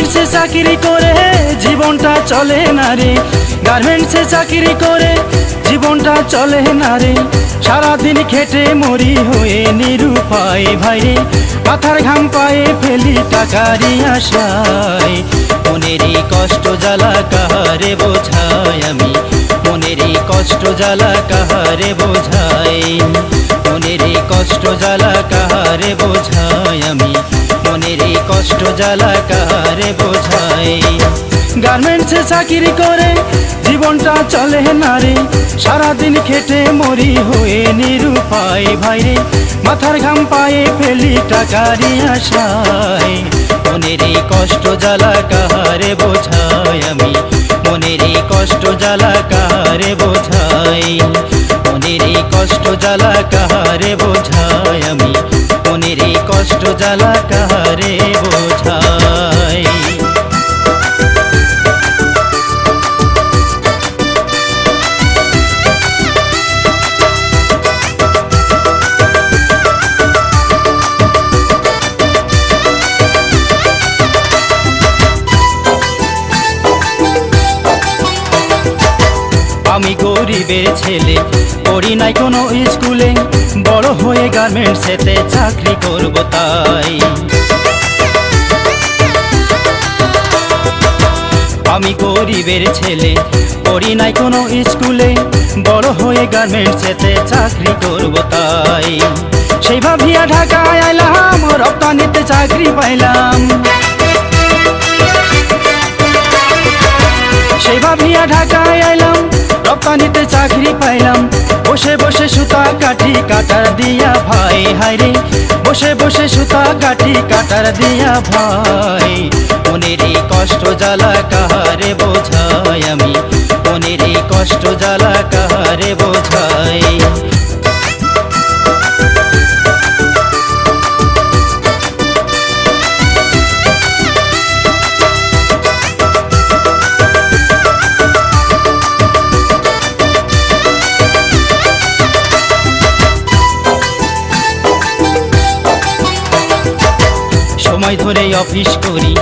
গার্মেন্টসে চাকরি করে জীবনটা চলে না রে, গার্মেন্টসে চাকরি করে জীবনটা চলে না রে। সারাদিন খেটে মরি হয়ে নিরুপায় ভাইরে, মাথার ঘাম পায়ে ফেলি টাকারই আশায়। মনেরই কষ্ট জ্বালা কাহারে বোঝাই আমি, মনেরই কষ্ট জ্বালা কাহারে বোঝাই, মনেরই কষ্ট জ্বালা কাহারে বোঝাই আমি, মনেরই কষ্ট জ্বালা কাহারে বোঝাই। গার্মেন্টসে চাকরি করে জীবনটা চলে না রে, সারাদিন খেটে মরি হয়ে নিরুপায় ভাইরে, মাথার ঘাম পায়ে ফেলি টাকারই আশায়। মনেরই কষ্ট জ্বালা কাহারে বোঝাই আমি, মনেরই কষ্ট জ্বালা কাহারে বোঝাই, মনেরই কষ্ট জ্বালা কাহারে বোঝাই আমি, মনেরই কষ্ট জ্বালা কাহারে বোঝাই। আমি গরিবের ছেলে, পড়ি নাই কোনো স্কুলে, বড় হয়ে গার্মেন্টসেতে চাকরি করব তাই। আমি গরিবের ছেলে, পড়ি নাই কোনো স্কুলে, বড় হয়ে গার্মেন্টসেতে চাকরি করব তাই। সেই ভাবিয়া ঢাকায় আইলাম, রপ্তানিতে চাকরি পাইলাম, সেই ভাবিয়া ঢাকায় আইলাম, রপ্তানিতে চাকরি পাইলাম। বসে বসে সুতা কাটি কাটার দিয়া ভাই হায়রে, বসে বসে সুতা কাটি কাটার দিয়া ভাই। মনেরই কষ্ট জ্বালা কাহারে বোঝাই আমি, মনেরই কষ্ট জ্বালা কাহারে বোঝাই। সময় ধরে অফিস করি,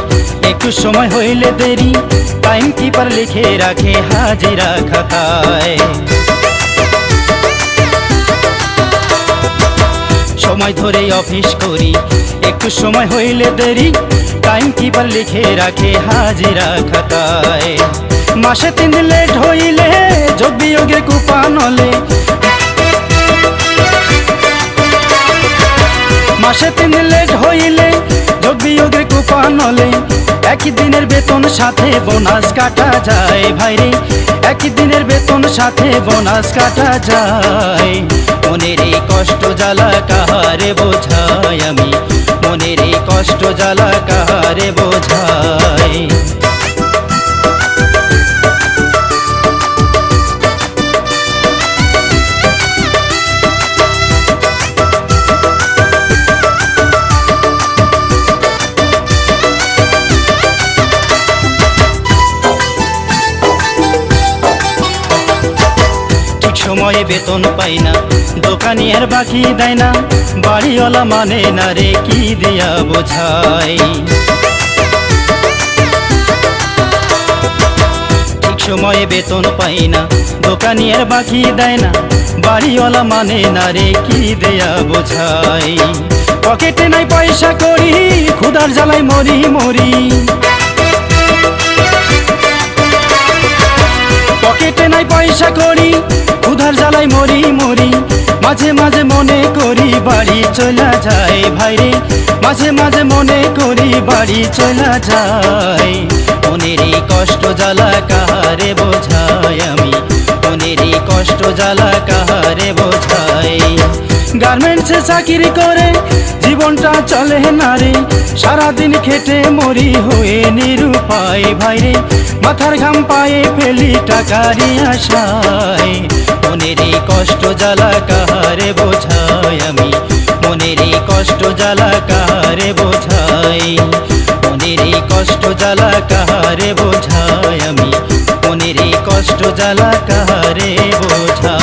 একটু সময় হইলে দেরি, টাইম কিপার লিখে রাখে হাজিরা খাতায়। সময় ধরে অফিস করি, একটু সময় হইলে দেরি, টাইম কিপার লিখে রাখে হাজিরা খাতায়। মাসে 3 দিন লেট হইলে যোগ বিয়োগের কুপন হলে, মাসে 3 দিন লেট হইলে যোগ বিয়োগের কুপন হলে, একই দিনের বেতন সাথে বোনাস কাটা যায় ভাইরে, একই দিনের বেতন সাথে বোনাস কাটা যায়। মনেরই কষ্ট জ্বালা কাহারে বোঝাই আমি, মনেরই কষ্ট জ্বালা কাহারে বোঝাই। সময়ে বেতন পাই না, দোকানি আর বাকি দেয় না, বাড়িওয়ালা মানে না রে কি দিয়া বোঝাই। ঠিক সময়ে বেতন পাই না, দোকানি আর বাকি দেয় না, বাড়িওয়ালা মানে না রে কি দেয়া বোঝাই। পকেটে নাই পয়সা করি, ক্ষুধার জ্বালায় মরি মরি, পকেটে নাই পয়সা করি, ক্ষুধার জ্বালায় মরি মরি। মাঝে মাঝে মনে করি বাড়ি চলা যায় ভাইরে, মাঝে মাঝে মনে করি বাড়ি চলা যায়। মনেরই কষ্ট জ্বালা কাহারে বোঝাই আমি, মনেরই কষ্ট জ্বালা কাহারে বোঝাই। গার্মেন্টসে চাকরি করে জীবনটা চলে না রে, সারাদিন খেটে মরি হয়ে নিরুপায় ভাইরে, মাথার ঘাম পায়ে ফেলি টাকারই আশায়। মনেরই কষ্ট জ্বালা কাহারে বোঝাই আমি, মনেরই কষ্ট জ্বালা কাহারে বোঝাই, মনেরই কষ্ট জ্বালা কাহারে বোঝাই আমি, মনেরই কষ্ট জ্বালা কাহারে বোঝাই।